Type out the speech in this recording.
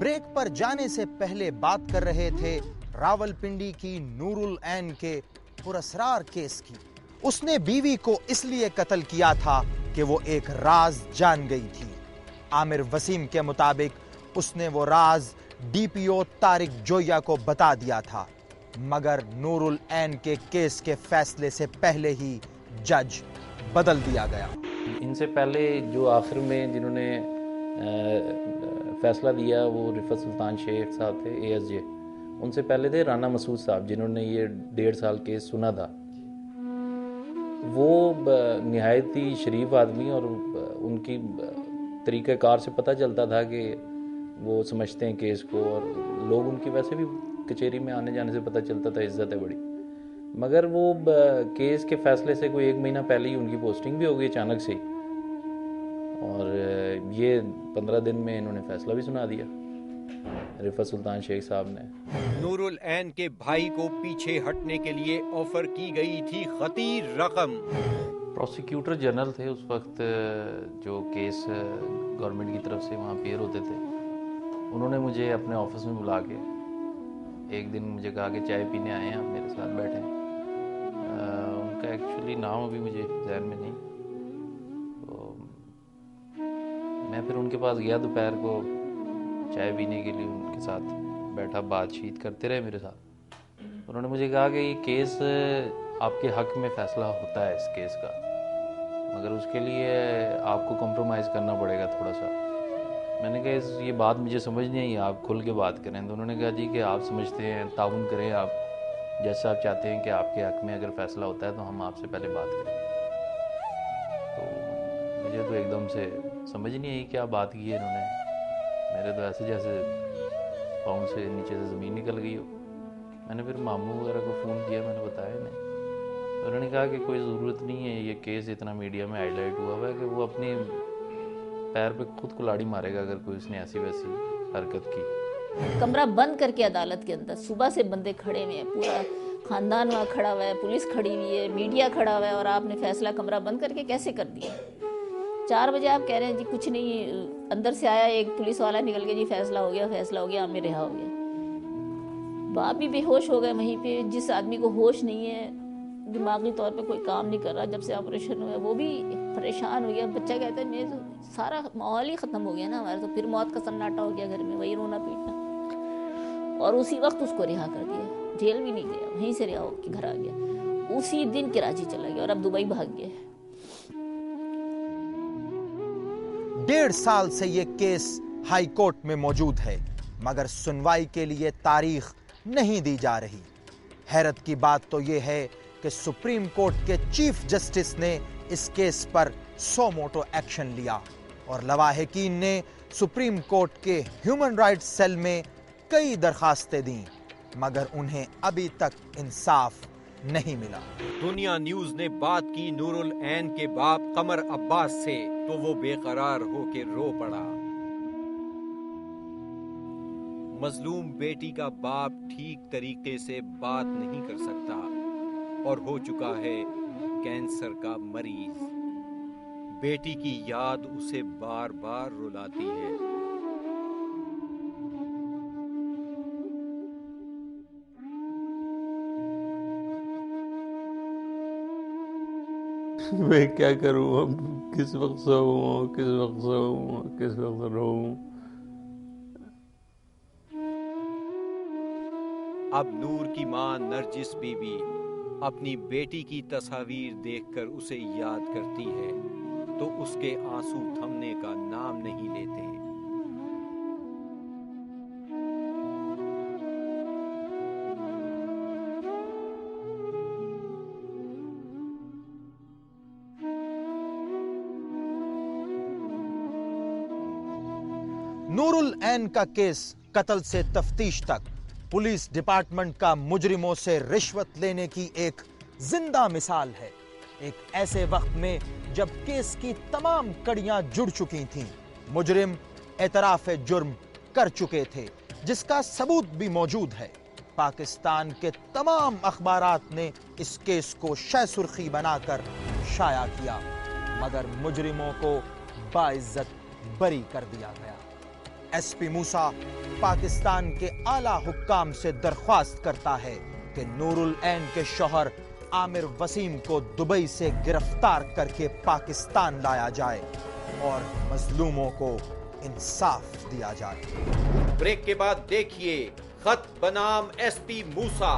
Break पर जाने से पहले बात कर रहे थे रावलपिंडी की नूरुल ऐन के पुरस्रार केस की। उसने बीवी को इसलिए कत्ल किया था कि वो एक राज जान गई थी। आमिर वसीम के मुताबिक उसने वो राज डीपीओ तारिक जोया को बता दिया था, मगर नूरुल ऐन के केस के फैसले से पहले ही जज बदल दिया गया। इनसे पहले जो आखिर में जिन्होंने फैसला दिया वो रिफत सुल्तान शेख साहब थे, एएसजे। उनसे पहले थे राना मसूद साहब, जिन्होंने ये 1.5 साल केस सुना था। वो निहायत ही शरीफ आदमी और उनकी तरीक़ाकार से पता चलता था कि वो समझते हैं केस को, और लोग उनकी वैसे भी कचहरी में आने जाने से पता चलता था इज्जत है बड़ी। मगर वो केस के फैसले से कोई 1 महीना पहले ही उनकी पोस्टिंग भी हो गई अचानक से, और ये 15 दिन में इन्होंने फैसला भी सुना दिया रिफत सुल्तान शेख साहब ने। नूरुल ऐन के भाई को पीछे हटने के लिए ऑफर की गई थी खतीर रकम। प्रोसिक्यूटर जनरल थे उस वक्त, जो केस गवर्नमेंट की तरफ से वहाँ पेयर होते थे। उन्होंने मुझे अपने ऑफिस में बुला के एक दिन मुझे कहा कि चाय पीने आए हैं, आप मेरे साथ बैठें। उनका एक्चुअली नाम अभी मुझे ज़हन में नहीं, तो मैं फिर उनके पास गया दोपहर को चाय पीने के लिए, उनके साथ बैठा, बातचीत करते रहे मेरे साथ। उन्होंने मुझे कहा कि ये केस आपके हक में फ़ैसला होता है इस केस का, मगर उसके लिए आपको कॉम्प्रोमाइज़ करना पड़ेगा थोड़ा सा। मैंने कहा ये बात मुझे समझ नहीं आई, आप खुल के बात करें। तो उन्होंने कहा जी कि आप समझते हैं, ताउन करें, आप जैसा आप चाहते हैं कि आपके हक में अगर फ़ैसला होता है तो हम आपसे पहले बात करें। तो मुझे तो एकदम से समझ नहीं आई क्या बात की है इन्होंने। मेरे तो ऐसे जैसे पाँव से नीचे से ज़मीन निकल गई हो। मैंने फिर मामू वगैरह को फ़ोन किया, मैंने बताया नहीं। उन्होंने कहा कि कोई ज़रूरत नहीं है, ये केस इतना मीडिया में हाईलाइट हुआ हुआ है कि वो अपनी पैर पे खुद कुल्हाड़ी मारेगा अगर कोई उसने ऐसी वैसी हरकत की। कमरा बंद करके अदालत के अंदर सुबह से बंदे खड़े हुए हैं, पूरा खानदान वहाँ खड़ा हुआ है, पुलिस खड़ी हुई है, मीडिया खड़ा हुआ है, और आपने फैसला कमरा बंद करके कैसे कर दिया? 4 बजे आप कह रहे हैं जी कुछ नहीं, अंदर से आया एक पुलिस वाला निकल के, जी फैसला हो गया, आमिर रिहा हो गया। बाप भी बेहोश हो गए वहीं पे। जिस आदमी को होश नहीं है, दिमागी तौर पे कोई काम नहीं कर रहा, जब से ऑपरेशन हुआ वो भी परेशान हो गया। बच्चा कहता है मैं तो सारा माहौल ही ख़त्म हो गया ना हमारा, तो फिर मौत का सन्नाटा हो गया घर में, वही रोना पीटना। और उसी वक्त उसको रिहा कर दिया, जेल भी नहीं गया, वहीं से रिहा होकर घर आ गया। उसी दिन कराची चला गया और अब दुबई भाग गया। 1.5 साल से ये केस हाई कोर्ट में मौजूद है, मगर सुनवाई के लिए तारीख नहीं दी जा रही। हैरत की बात तो ये है कि सुप्रीम कोर्ट के चीफ जस्टिस ने इस केस पर सो मोटो एक्शन लिया और लवाहिकीन ने सुप्रीम कोर्ट के ह्यूमन राइट्स सेल में कई दरखास्तें दी, मगर उन्हें अभी तक इंसाफ नहीं मिला। दुनिया न्यूज ने बात की नूरुल ऐन के बाप कमर अब्बास से, तो वो बेकरार होके रो पड़ा। मजलूम बेटी का बाप ठीक तरीके से बात नहीं कर सकता और हो चुका है कैंसर का मरीज। बेटी की याद उसे बार बार रुलाती है। मैं क्या करूं अब, किस वक्त सोऊं, किस वक्त सोऊं, किस वक्त रोऊं। अब नूर की मां नरजिस बीबी अपनी बेटी की तस्वीर देखकर उसे याद करती है तो उसके आंसू थमने का नाम नहीं लेते। नूरुल ऐन का केस कत्ल से तफ्तीश तक पुलिस डिपार्टमेंट का मुजरिमों से रिश्वत लेने की एक जिंदा मिसाल है। एक ऐसे वक्त में जब केस की तमाम कड़ियां जुड़ चुकी थीं, मुजरिम एतराफ जुर्म कर चुके थे, जिसका सबूत भी मौजूद है। पाकिस्तान के तमाम अखबारात ने इस केस को शह सुर्खी बनाकर शाया किया, मगर मुजरिमों को बाइज्जत बरी कर दिया गया। एसपी मूसा पाकिस्तान के आला हुक्काम से दरख्वास्त करता है कि नूरुल ऐन के शौहर आमिर वसीम को दुबई से गिरफ्तार करके पाकिस्तान लाया जाए और मजलूमों को इंसाफ दिया जाए। ब्रेक के बाद देखिए खत बनाम एसपी मूसा।